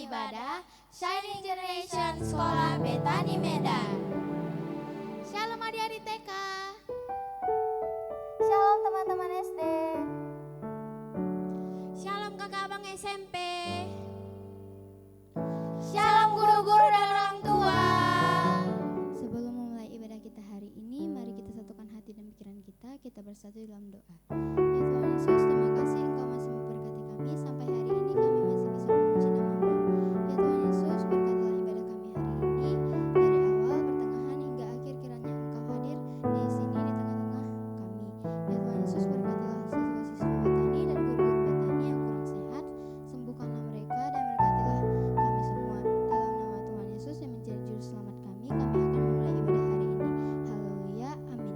ibadah Shining Generation Sekolah Betani Medan. Shalom adik-adik TK. Shalom teman-teman SD. Shalom kakak abang SMP. Shalom guru-guru dan orang tua. Sebelum memulai ibadah kita hari ini, mari kita satukan hati dan pikiran kita bersatu dalam doa. Ya Tuhan Yesus, terima kasih Engkau masih memberkati kami sampai hari ini kami masih bisa memuji nama-Mu. Ya Tuhan Yesus, berkatilah ibadah kami hari ini dari awal, pertengahan hingga akhir, kiranya Engkau hadir di sini di tengah-tengah kami. Ya Tuhan Yesus, berkatilah siswa-siswa Betani dan guru-guru Betani yang kurang sehat, sembuhkanlah mereka dan berkatilah kami semua. Dalam nama Tuhan Yesus yang menjadi juru selamat kami akan memulai ibadah hari ini. Haleluya, amin.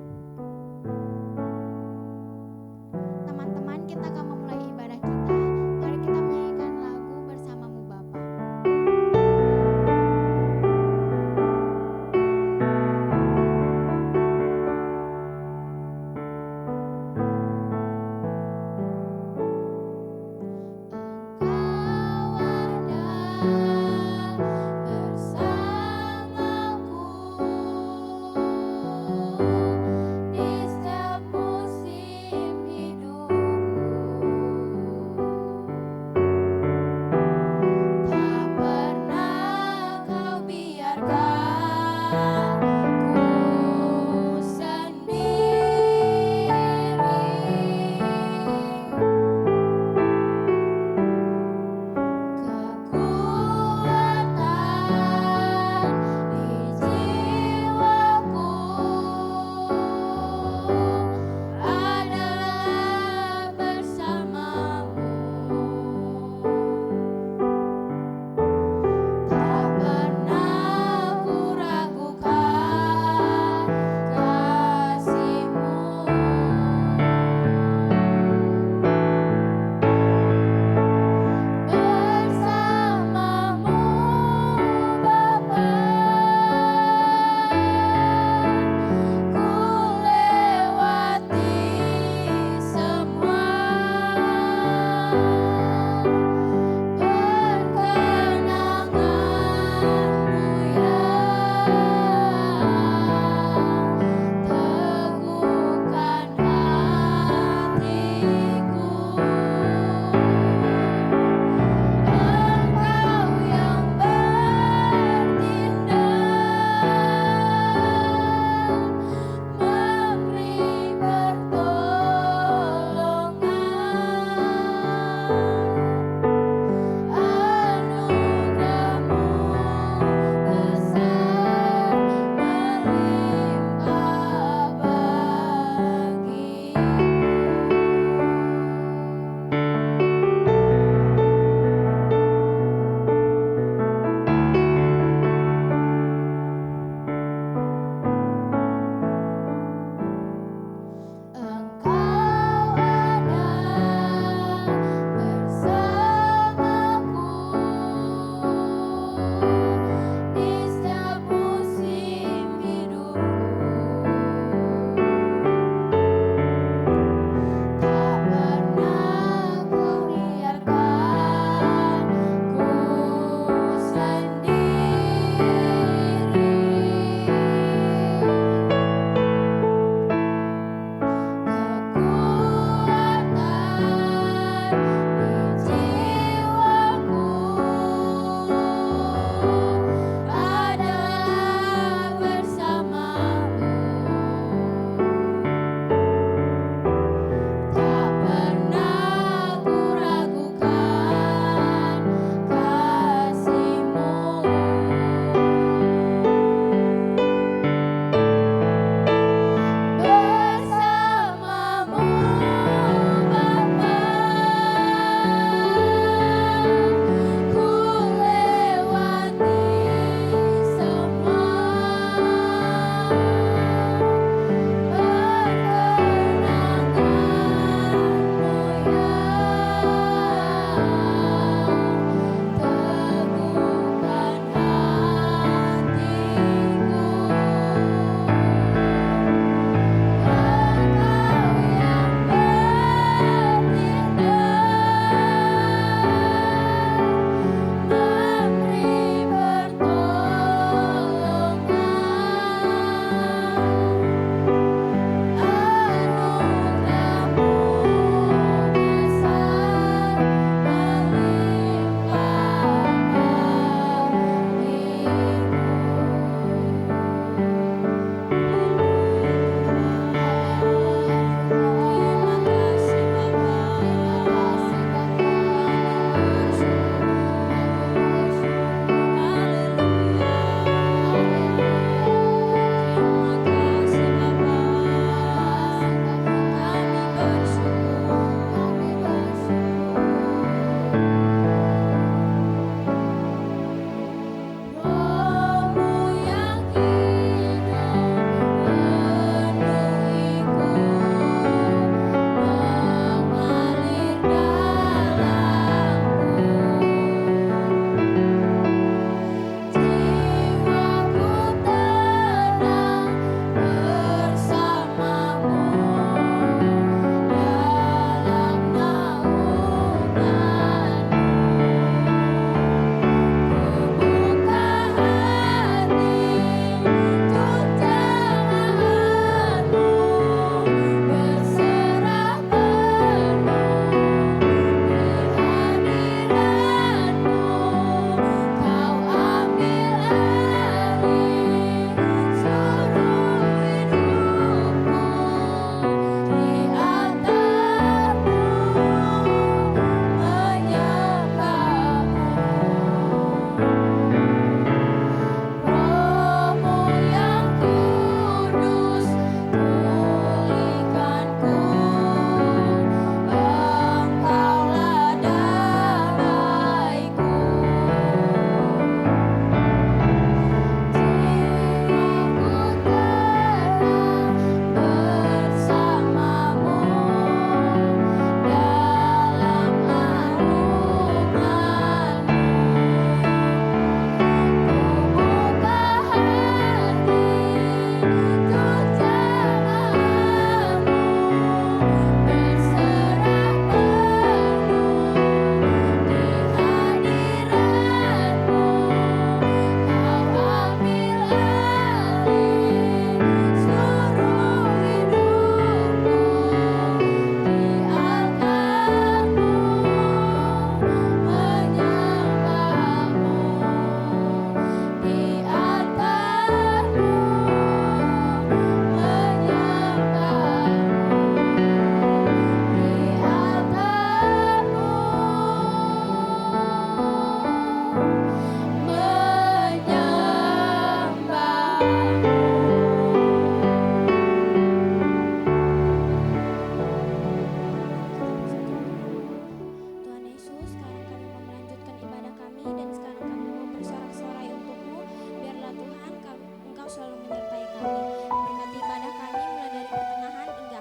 selalu menyertai kami. Berkati ibadah kami mulai dari pertengahan hingga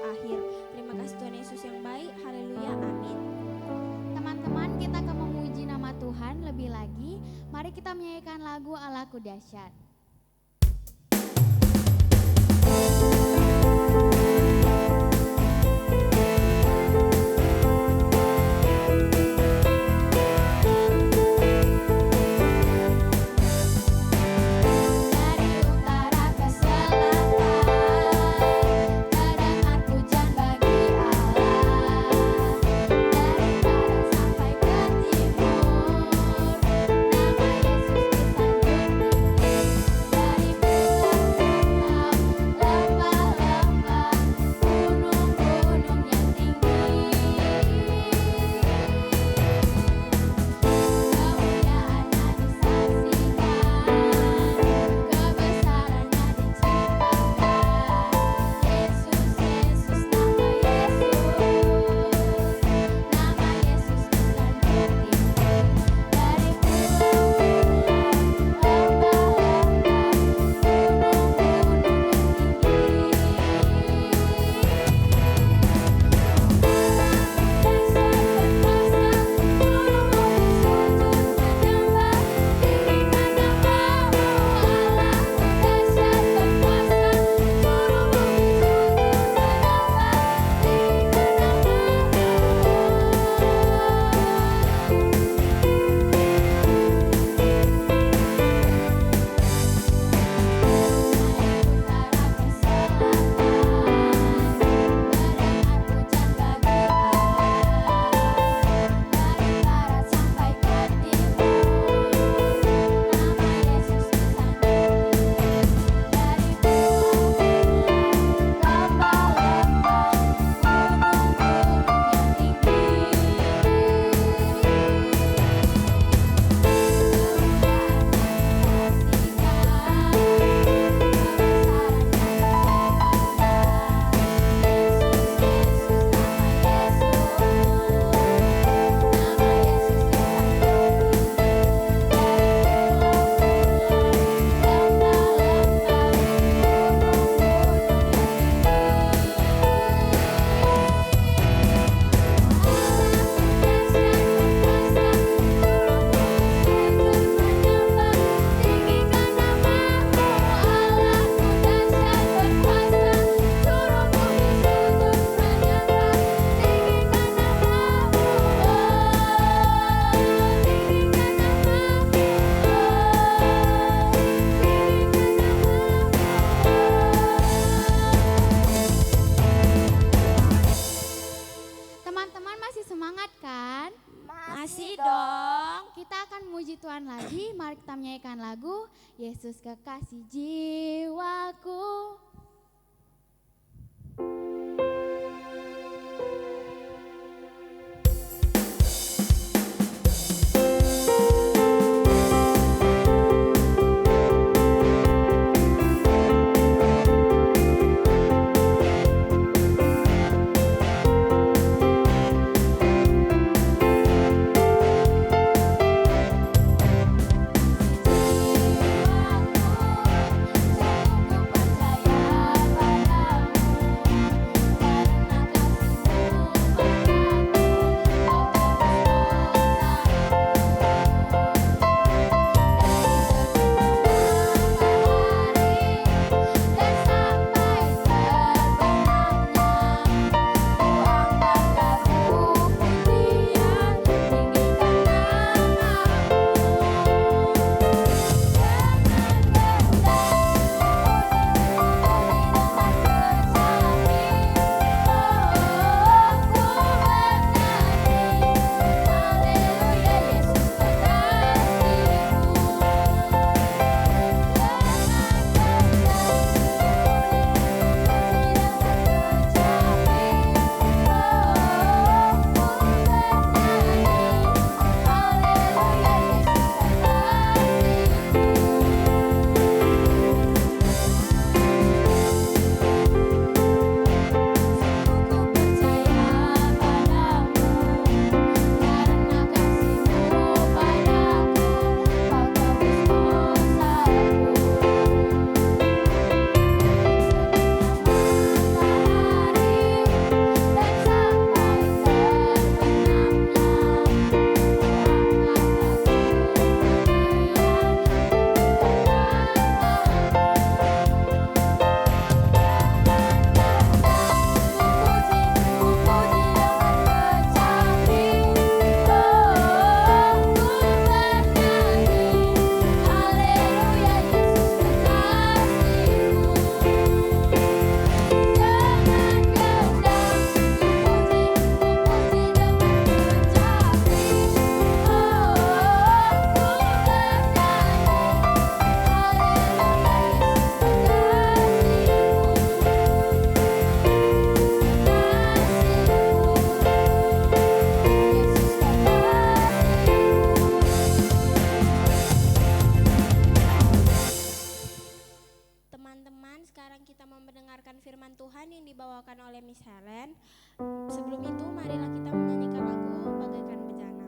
akhir. Terima kasih Tuhan Yesus yang baik. Haleluya. Amin. Teman-teman, kita akan memuji nama Tuhan lebih lagi. Mari kita menyanyikan lagu Allahku Dahsyat. Dari utara ke selatan, terdengar pujian bagi Allah. Dari barat sampai ke timur, nama Yesus disanjung tinggi. Dari Tuhan lagi, mari kita menyanyikan lagu Yesus Kekasih Jiwaku. Sungguh percaya firman Tuhan yang dibawakan oleh Miss Helen. Sebelum itu marilah kita menyanyikan lagu Bagaikan Bejana.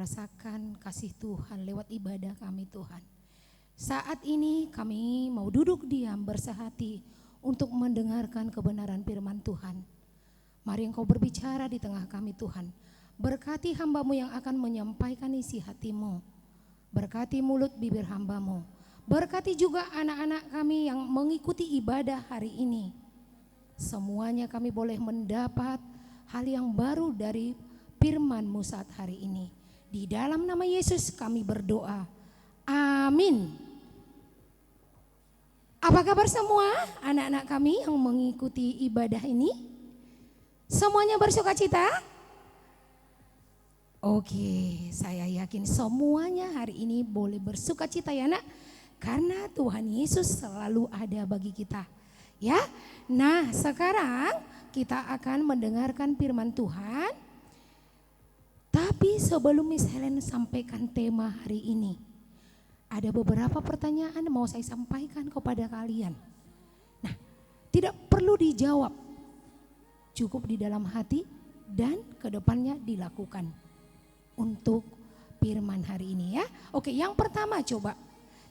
merasakan kasih Tuhan lewat ibadah kami Tuhan. Saat ini kami mau duduk diam bersehati untuk mendengarkan kebenaran firman Tuhan. Mari Engkau berbicara di tengah kami Tuhan. Berkati hamba-Mu yang akan menyampaikan isi hati-Mu. Berkati mulut bibir hamba-Mu. Berkati juga anak-anak kami yang mengikuti ibadah hari ini. Semuanya kami boleh mendapat hal yang baru dari firman-Mu saat hari ini. Di dalam nama Yesus kami berdoa. Amin. Apa kabar semua anak-anak kami yang mengikuti ibadah ini? Semuanya bersuka cita? Oke, saya yakin semuanya hari ini boleh bersuka cita ya nak. Karena Tuhan Yesus selalu ada bagi kita. Ya, nah sekarang kita akan mendengarkan firman Tuhan. Tapi sebelum Miss Helen sampaikan tema hari ini, ada beberapa pertanyaan yang mau saya sampaikan kepada kalian. Nah, tidak perlu dijawab, cukup di dalam hati dan kedepannya dilakukan untuk firman hari ini ya. Oke, yang pertama coba,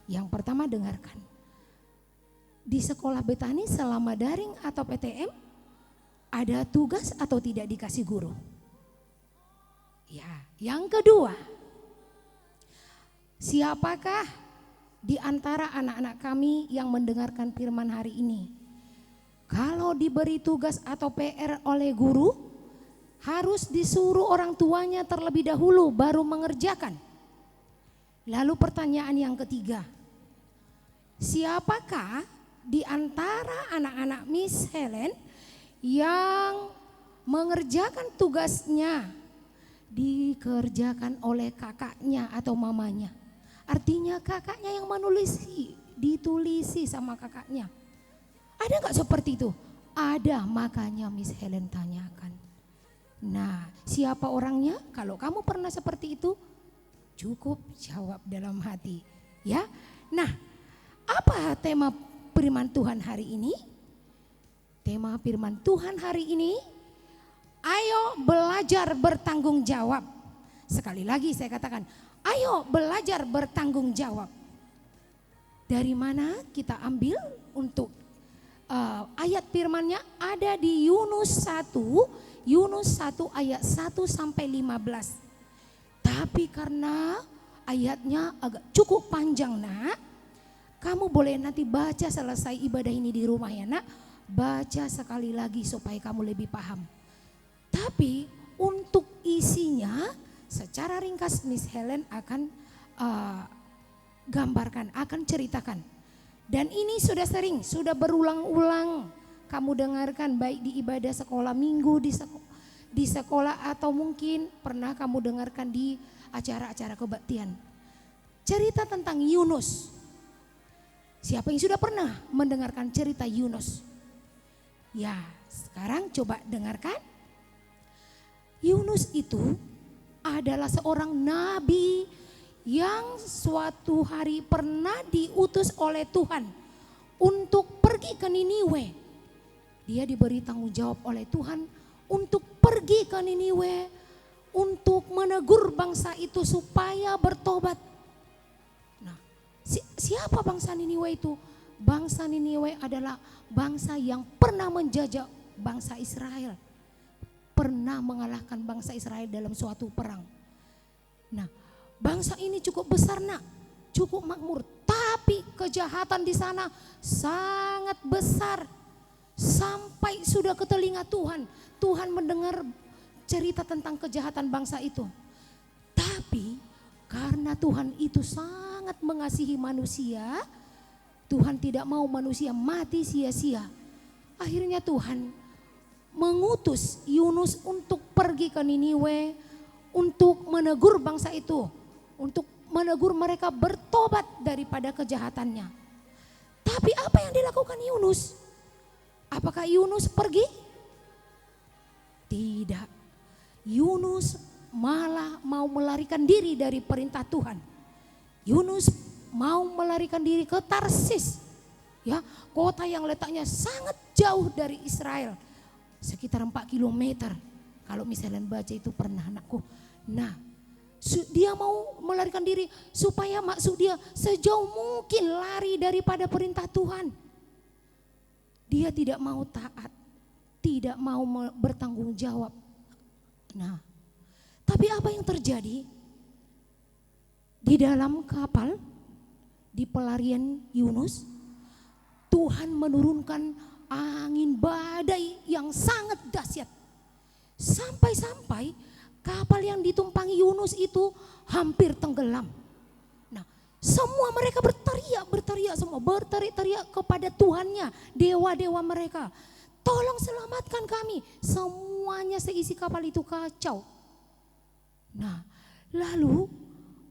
yang pertama dengarkan. Di sekolah Betani selama daring atau PTM, ada tugas atau tidak dikasih guru? Ya, yang kedua, siapakah di antara anak-anak kami yang mendengarkan firman hari ini? Kalau diberi tugas atau PR oleh guru, harus disuruh orang tuanya terlebih dahulu baru mengerjakan. Lalu pertanyaan yang ketiga, siapakah di antara anak-anak Miss Helen yang mengerjakan tugasnya dikerjakan oleh kakaknya atau mamanya? Artinya kakaknya yang menulisi, ditulisi sama kakaknya. Ada nggak seperti itu? Ada, makanya Miss Helen tanyakan. Nah, siapa orangnya? Kalau kamu pernah seperti itu, cukup jawab dalam hati. Ya, nah apa tema firman Tuhan hari ini? Tema firman Tuhan hari ini, ayo belajar bertanggung jawab. Sekali lagi saya katakan, ayo belajar bertanggung jawab. Dari mana kita ambil untuk ayat firmannya? Ada di Yunus 1 ayat 1 sampai 15. Tapi karena ayatnya agak cukup panjang nak, kamu boleh nanti baca selesai ibadah ini di rumah ya nak. Baca sekali lagi supaya kamu lebih paham. Tapi untuk isinya secara ringkas Miss Helen akan gambarkan, akan ceritakan. Dan ini sudah sering, sudah berulang-ulang kamu dengarkan baik di ibadah sekolah minggu, di sekolah atau mungkin pernah kamu dengarkan di acara-acara kebaktian. Cerita tentang Yunus. Siapa yang sudah pernah mendengarkan cerita Yunus? Ya, sekarang coba dengarkan. Yunus itu adalah seorang nabi yang suatu hari pernah diutus oleh Tuhan untuk pergi ke Niniwe. Dia diberi tanggung jawab oleh Tuhan untuk pergi ke Niniwe, untuk menegur bangsa itu supaya bertobat. Nah, siapa bangsa Niniwe itu? Bangsa Niniwe adalah bangsa yang pernah menjajah bangsa Israel. Pernah mengalahkan bangsa Israel dalam suatu perang. Nah, bangsa ini cukup besar nak, cukup makmur. Tapi kejahatan di sana sangat besar. Sampai sudah ke telinga Tuhan. Tuhan mendengar cerita tentang kejahatan bangsa itu. Tapi karena Tuhan itu sangat mengasihi manusia, Tuhan tidak mau manusia mati sia-sia. Akhirnya Tuhan mengutus Yunus untuk pergi ke Niniwe, untuk menegur bangsa itu, untuk menegur mereka bertobat daripada kejahatannya. Tapi apa yang dilakukan Yunus? Apakah Yunus pergi? Tidak. Yunus malah mau melarikan diri dari perintah Tuhan. Yunus mau melarikan diri ke Tarsis, ya, kota yang letaknya sangat jauh dari Israel, sekitar 4 kilometer. Kalau misalnya baca itu pernah anakku. Nah, dia mau melarikan diri supaya maksud dia sejauh mungkin lari daripada perintah Tuhan. Dia tidak mau taat, tidak mau bertanggung jawab. Nah, tapi apa yang terjadi? Di dalam kapal, di pelarian Yunus, Tuhan menurunkan angin badai yang sangat dahsyat. Sampai-sampai kapal yang ditumpangi Yunus itu hampir tenggelam. Nah, semua mereka berteriak mereka semua berteriak-teriak kepada Tuhannya, dewa-dewa mereka. Tolong selamatkan kami. Semuanya seisi kapal itu kacau. Nah, lalu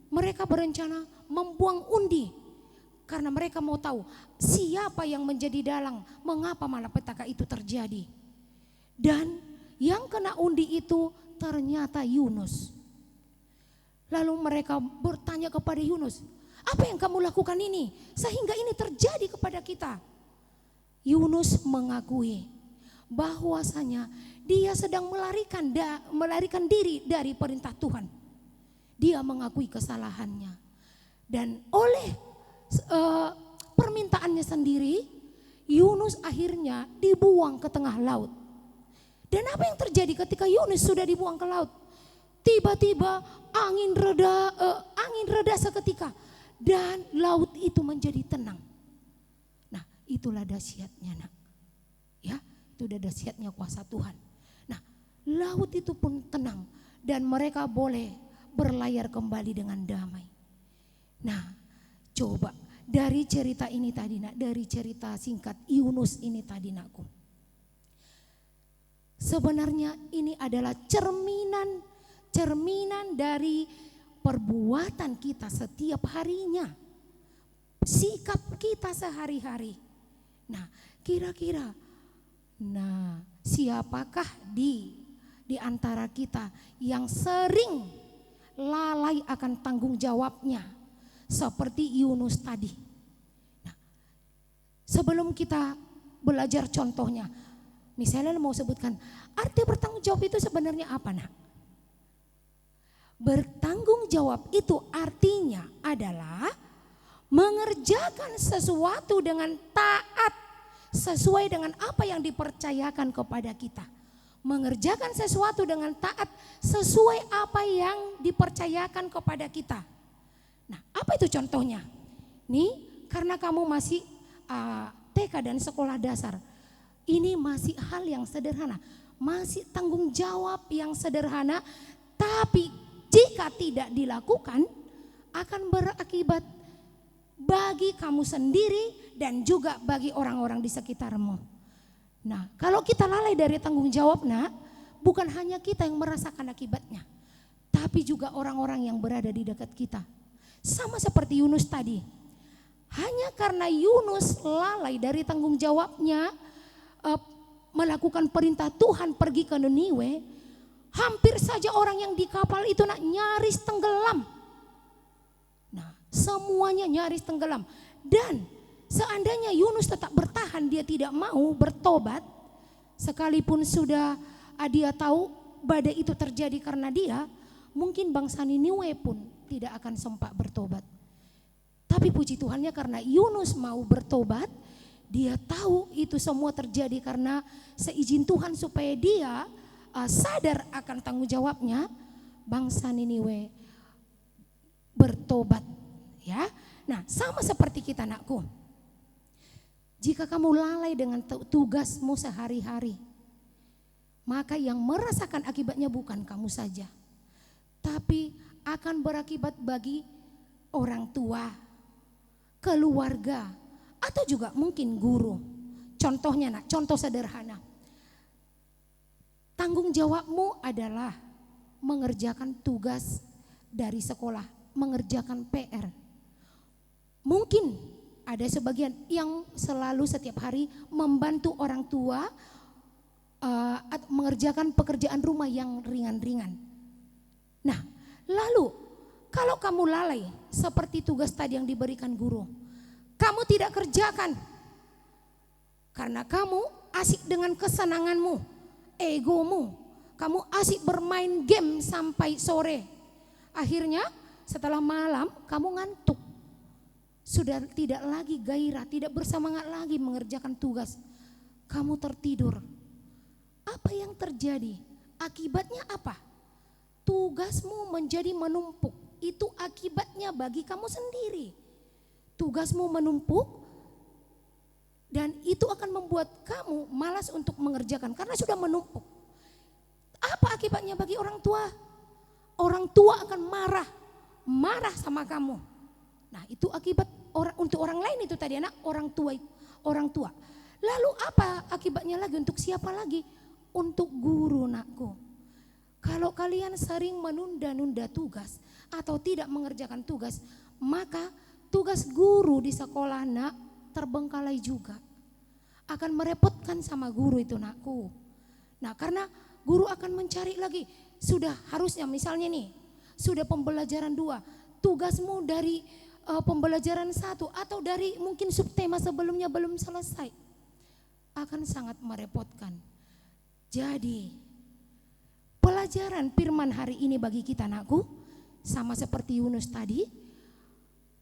mereka berencana membuang undi. Karena mereka mau tahu siapa yang menjadi dalang, mengapa malapetaka itu terjadi. Dan yang kena undi itu ternyata Yunus. Lalu mereka bertanya kepada Yunus, apa yang kamu lakukan ini sehingga ini terjadi kepada kita? Yunus mengakui bahwasanya dia sedang melarikan diri dari perintah Tuhan. Dia mengakui kesalahannya. Dan oleh permintaannya sendiri, Yunus akhirnya dibuang ke tengah laut. Dan apa yang terjadi ketika Yunus sudah dibuang ke laut? Tiba-tiba angin reda seketika dan laut itu menjadi tenang. Nah, itulah dahsyatnya, nak. Ya, itu udah dahsyatnya kuasa Tuhan. Nah, laut itu pun tenang dan mereka boleh berlayar kembali dengan damai. Nah, coba dari cerita ini tadi, nak, dari cerita singkat Yunus ini tadi, nakku. Sebenarnya ini adalah cerminan dari perbuatan kita setiap harinya, sikap kita sehari-hari. Nah, kira-kira, siapakah di antara kita yang sering lalai akan tanggung jawabnya seperti Yunus tadi? Nah, sebelum kita belajar contohnya, misalnya mau sebutkan arti bertanggung jawab itu sebenarnya apa, nak? Bertanggung jawab itu artinya adalah mengerjakan sesuatu dengan taat sesuai dengan apa yang dipercayakan kepada kita. Mengerjakan sesuatu dengan taat sesuai apa yang dipercayakan kepada kita. Nah, apa itu contohnya? Nih, karena kamu masih TK dan sekolah dasar, ini masih hal yang sederhana, masih tanggung jawab yang sederhana, tapi jika tidak dilakukan akan berakibat bagi kamu sendiri dan juga bagi orang-orang di sekitarmu. Nah, kalau kita lalai dari tanggung jawab, nak, bukan hanya kita yang merasakan akibatnya, tapi juga orang-orang yang berada di dekat kita. Sama seperti Yunus tadi. Hanya karena Yunus lalai dari tanggung jawabnya, melakukan perintah Tuhan pergi ke Niniwe, hampir saja orang yang di kapal itu, nak, nyaris tenggelam. Nah, semuanya nyaris tenggelam. Dan seandainya Yunus tetap bertahan, dia tidak mau bertobat, sekalipun sudah dia tahu badai itu terjadi karena dia, mungkin bangsa Niniwe pun tidak akan sempat bertobat. Tapi puji Tuhannya karena Yunus mau bertobat, dia tahu itu semua terjadi karena seizin Tuhan supaya dia sadar akan tanggung jawabnya, bangsa Niniwe bertobat, ya. Nah, sama seperti kita, nakku. Jika kamu lalai dengan tugasmu sehari-hari, maka yang merasakan akibatnya bukan kamu saja, tapi akan berakibat bagi orang tua, keluarga, atau juga mungkin guru. Contohnya, nak, contoh sederhana. Tanggung jawabmu adalah mengerjakan tugas dari sekolah, mengerjakan PR. Mungkin ada sebagian yang selalu setiap hari membantu orang tua mengerjakan pekerjaan rumah yang ringan-ringan. Nah, lalu kalau kamu lalai seperti tugas tadi yang diberikan guru, kamu tidak kerjakan karena kamu asik dengan kesenanganmu, egomu, kamu asik bermain game sampai sore. Akhirnya setelah malam kamu ngantuk, sudah tidak lagi gairah, tidak bersemangat lagi mengerjakan tugas. Kamu tertidur. Apa yang terjadi? Akibatnya apa? Tugasmu menjadi menumpuk. Itu akibatnya bagi kamu sendiri. Tugasmu menumpuk dan itu akan membuat kamu malas untuk mengerjakan karena sudah menumpuk. Apa akibatnya bagi orang tua? Orang tua akan marah sama kamu. Nah, itu akibat untuk orang lain itu tadi anak, orang tua. Lalu apa akibatnya lagi, untuk siapa lagi? Untuk guru nakku. Kalau kalian sering menunda-nunda tugas atau tidak mengerjakan tugas, maka tugas guru di sekolah nak terbengkalai juga. Akan merepotkan sama guru itu nakku. Nah, karena guru akan mencari lagi. Sudah harusnya misalnya nih, sudah pembelajaran 2, tugasmu dari pembelajaran 1 atau dari mungkin subtema sebelumnya belum selesai. Akan sangat merepotkan. Jadi pelajaran firman hari ini bagi kita nakku, sama seperti Yunus tadi,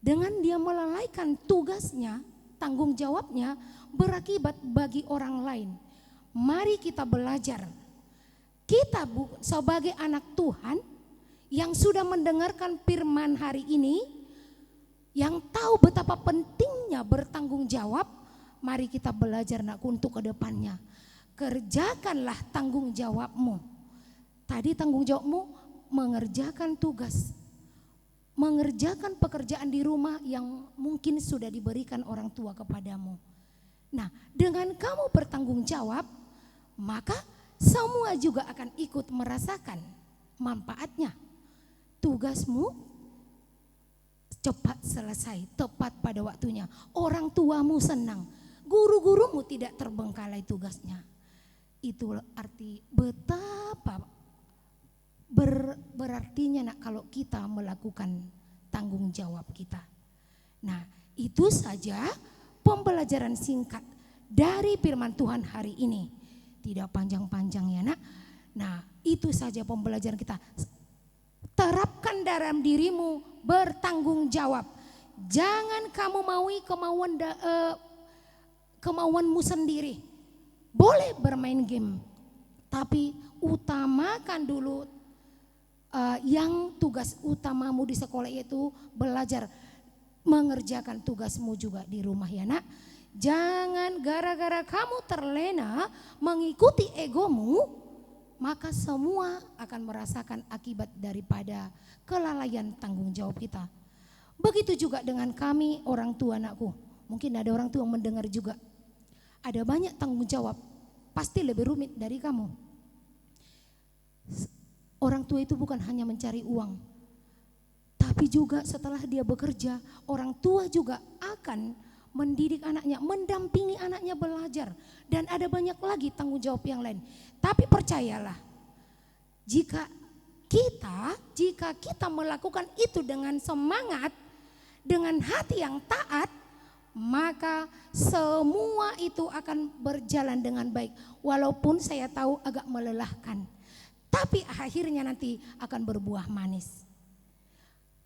dengan dia melalaikan tugasnya, tanggung jawabnya berakibat bagi orang lain. Mari kita belajar. Kita sebagai anak Tuhan yang sudah mendengarkan firman hari ini, yang tahu betapa pentingnya bertanggung jawab, mari kita belajar nakku untuk kedepannya. Kerjakanlah tanggung jawabmu. Tadi tanggung jawabmu mengerjakan tugas, mengerjakan pekerjaan di rumah yang mungkin sudah diberikan orang tua kepadamu. Nah, dengan kamu bertanggung jawab, maka semua juga akan ikut merasakan manfaatnya. Tugasmu cepat selesai, tepat pada waktunya. Orang tuamu senang, guru-gurumu tidak terbengkalai tugasnya. Itu arti betapa berartinya nak kalau kita melakukan tanggung jawab kita. Nah, itu saja pembelajaran singkat dari firman Tuhan hari ini. Tidak panjang-panjang ya nak. Nah, itu saja pembelajaran kita. Terapkan dalam dirimu bertanggung jawab. Jangan kamu maui kemauanmu sendiri. Boleh bermain game, tapi utamakan dulu yang tugas utamamu di sekolah, yaitu belajar mengerjakan tugasmu juga di rumah ya nak. Jangan gara-gara kamu terlena mengikuti egomu, maka semua akan merasakan akibat daripada kelalaian tanggung jawab kita. Begitu juga dengan kami orang tua anakku. Mungkin ada orang tua yang mendengar juga. Ada banyak tanggung jawab, pasti lebih rumit dari kamu. Orang tua itu bukan hanya mencari uang, tapi juga setelah dia bekerja, orang tua juga akan mendidik anaknya, mendampingi anaknya belajar. Dan ada banyak lagi tanggung jawab yang lain. Tapi percayalah, jika kita melakukan itu dengan semangat, dengan hati yang taat, maka semua itu akan berjalan dengan baik. Walaupun saya tahu agak melelahkan, tapi akhirnya nanti akan berbuah manis.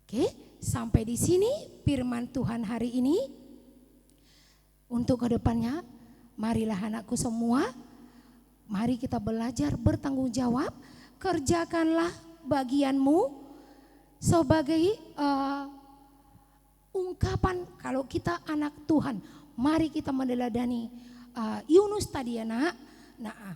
Oke, sampai di sini firman Tuhan hari ini. Untuk kedepannya, marilah anakku semua, mari kita belajar bertanggung jawab. Kerjakanlah bagianmu sebagai ungkapan kalau kita anak Tuhan. Mari kita meneladani Yunus tadi ya nak. Nah,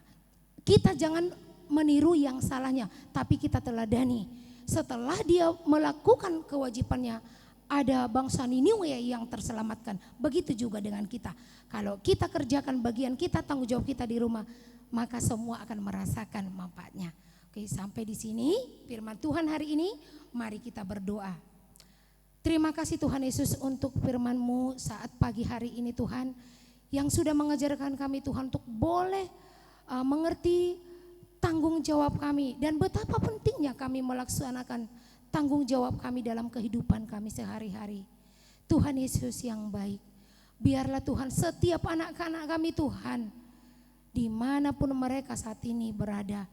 kita jangan meniru yang salahnya, tapi kita teladani. Setelah dia melakukan kewajibannya, ada bangsa Niniwe yang terselamatkan. Begitu juga dengan kita. Kalau kita kerjakan bagian kita, tanggung jawab kita di rumah, maka semua akan merasakan manfaatnya. Oke, sampai di sini firman Tuhan hari ini. Mari kita berdoa. Terima kasih Tuhan Yesus untuk firman-Mu saat pagi hari ini Tuhan, yang sudah mengajarkan kami Tuhan untuk boleh mengerti tanggung jawab kami dan betapa pentingnya kami melaksanakan tanggung jawab kami dalam kehidupan kami sehari-hari. Tuhan Yesus yang baik, biarlah Tuhan setiap anak-anak kami Tuhan, dimanapun mereka saat ini berada,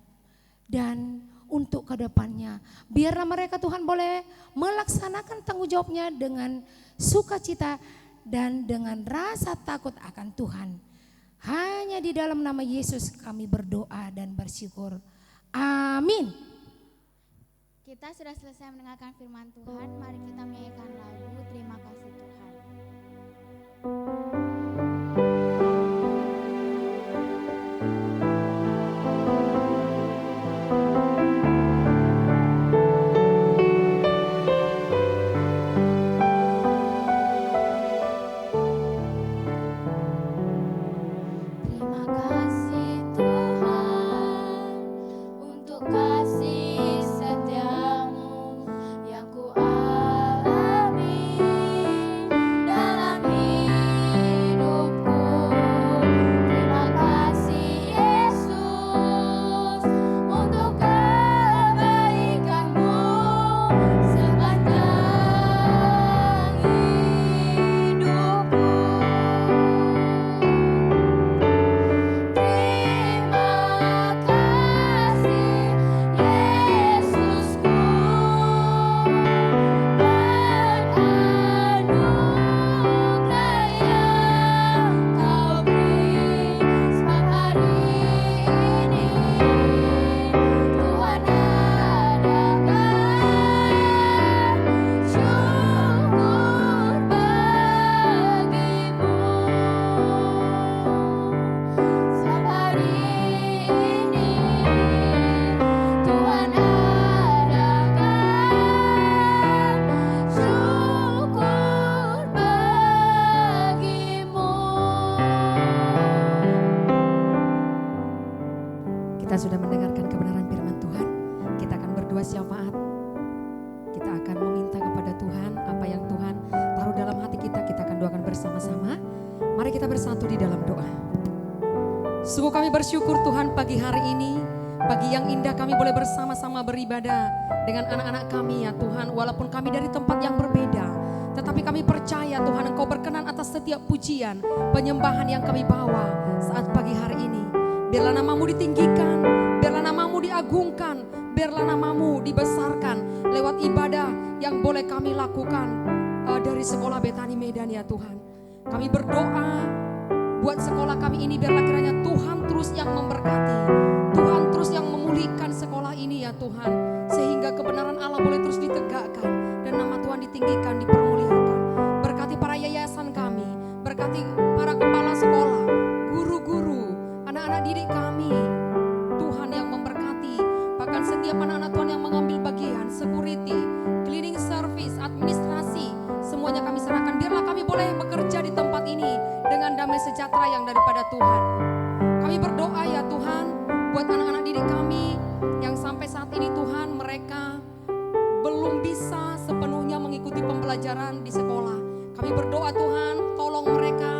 dan untuk kedepannya, biarlah mereka Tuhan boleh melaksanakan tanggung jawabnya dengan sukacita dan dengan rasa takut akan Tuhan. Hanya di dalam nama Yesus kami berdoa dan bersyukur. Amin. Kita sudah selesai mendengarkan firman Tuhan. Mari kita menyanyikan lagu Terima Kasih Tuhan. sudah mendengarkan kebenaran firman Tuhan, kita akan berdua syafaat. Kita akan meminta kepada Tuhan apa yang Tuhan taruh dalam hati kita, kita akan doakan bersama-sama. Mari kita bersatu di dalam doa. Sungguh kami bersyukur Tuhan pagi hari ini, pagi yang indah kami boleh bersama-sama beribadah dengan anak-anak kami ya Tuhan. Walaupun kami dari tempat yang berbeda, tetapi kami percaya Tuhan Engkau berkenan atas setiap pujian, penyembahan yang kami bawa saat pagi hari ini. Biarlah namamu ditinggikan, biarlah namamu diagungkan, biarlah namamu dibesarkan lewat ibadah yang boleh kami lakukan dari sekolah Betani Medan ya Tuhan. Kami berdoa buat sekolah kami ini, biarlah kiranya Tuhan terus yang memberkati, Tuhan terus yang memulihkan sekolah ini ya Tuhan, sehingga kebenaran Allah boleh terus ditegakkan dan nama Tuhan ditinggikan, dipermuliakan. Berkati para yayasan kami, berkati para kepala sekolah, guru-guru, anak-anak didik kami, Tuhan yang memberkati, bahkan setiap anak-anak Tuhan yang mengambil bagian, security, cleaning service, administrasi, semuanya kami serahkan. Biarlah kami boleh bekerja di tempat ini dengan damai sejahtera yang daripada Tuhan. Kami berdoa ya Tuhan buat anak-anak didik kami yang sampai saat ini Tuhan mereka belum bisa sepenuhnya mengikuti pembelajaran di sekolah. Kami berdoa Tuhan tolong mereka,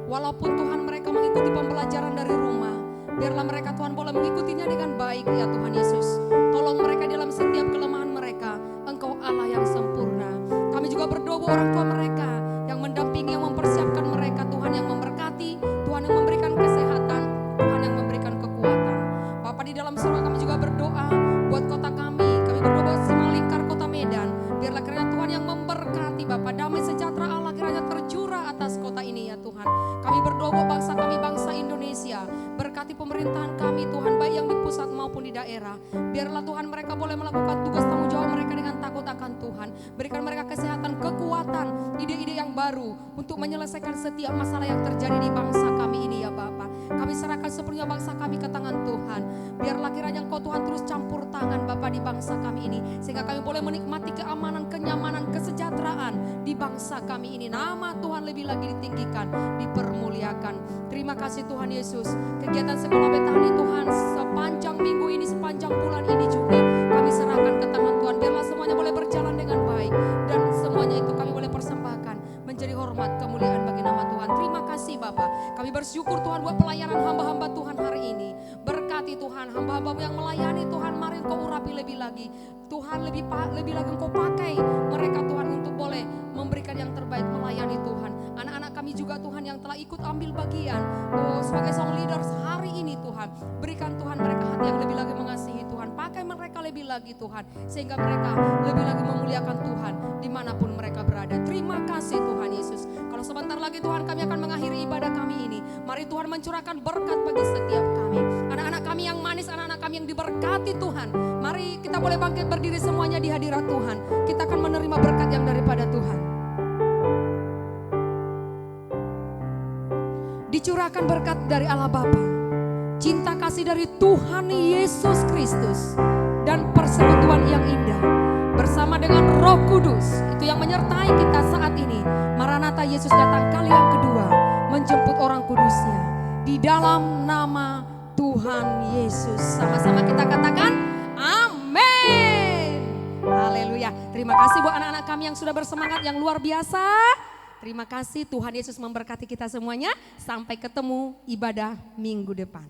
walaupun Tuhan mereka mengikuti pembelajaran dari rumah, biarlah mereka Tuhan boleh mengikutinya dengan baik ya Tuhan Yesus. Tolong mereka dalam setiap kelemahan mereka, Engkau Allah yang sempurna. Kami juga berdoa buat orang tua mereka yang mendampingi, yang mempersiapkan mereka, Tuhan yang memberkati, Tuhan yang memberikan kesehatan, Tuhan yang memberikan kekuatan. Bapa di dalam surga, kami juga berdoa buat kota kami berdoa buat Simalingkar kota Medan. Biarlah kiranya Tuhan yang memberkati Bapa, damai sejahtera Allah kiranya tercurah atas kota ini ya Tuhan. Kami berdoa buat bangsa kami, bangsa Indonesia. Berkati pemerintahan kami Tuhan, baik yang di pusat maupun di daerah. Biarlah Tuhan mereka boleh melakukan tugas tanggung jawab mereka dengan takut akan Tuhan. Berikan mereka kesehatan, kekuatan, ide-ide yang baru untuk menyelesaikan setiap masalah yang terjadi di bangsa kami ini ya Bapa. Kami serahkan sepenuhnya bangsa kami ke tangan Tuhan. Biarlah kiranya Engkau Tuhan terus campur tangan Bapa di bangsa kami ini, sehingga kami boleh menikmati keamanan, kenyamanan, kesejahteraan di bangsa kami ini. Nama Tuhan lebih lagi ditinggikan, dipermuliakan. Terima kasih Tuhan Yesus. Kegiatan sekolah Betani Tuhan sepanjang minggu ini, sepanjang bulan ini juga kami serahkan ke tangan Tuhan. Biarlah semuanya boleh berjalan dengan baik dan semuanya itu kami boleh persembahkan menjadi hormat kemuliaan bagi nama Tuhan. Terima kasih Bapa. Kami bersyukur Tuhan buat pelayanan hamba-hamba Tuhan hari ini. Berkati Tuhan hamba-Hamba-Mu yang melayani Tuhan, mari Engkau urapi lebih lagi. Tuhan lebih lagi Engkau pakai mereka Tuhan untuk boleh memberikan yang terbaik melayani Tuhan. Anak-anak kami juga Tuhan yang telah ikut ambil bagian sebagai song leaders hari ini Tuhan. Berikan Tuhan mereka hati yang lebih lagi mengasihi Tuhan. Pakai mereka lebih lagi Tuhan, sehingga mereka lebih lagi memuliakan Tuhan dimanapun mereka berada. Terima kasih Tuhan Yesus. Kalau sebentar lagi Tuhan kami akan mengakhiri ibadah kami ini, mari Tuhan mencurahkan berkat bagi setiap kami. Anak-anak kami yang manis, anak-anak kami yang diberkati Tuhan. Mari kita boleh bangkit berdiri semuanya di hadirat Tuhan. Kita akan menerima berkat yang daripada Tuhan. Dicurahkan berkat dari Allah Bapa, cinta kasih dari Tuhan Yesus Kristus, dan persekutuan yang indah bersama dengan Roh Kudus itu yang menyertai kita saat ini. Maranatha, Yesus datang kali yang kedua menjemput orang kudusnya. Di dalam nama Tuhan Yesus, sama-sama kita katakan amin. Haleluya. Terima kasih buat anak-anak kami yang sudah bersemangat yang luar biasa. Terima kasih, Tuhan Yesus memberkati kita semuanya. Sampai ketemu ibadah minggu depan.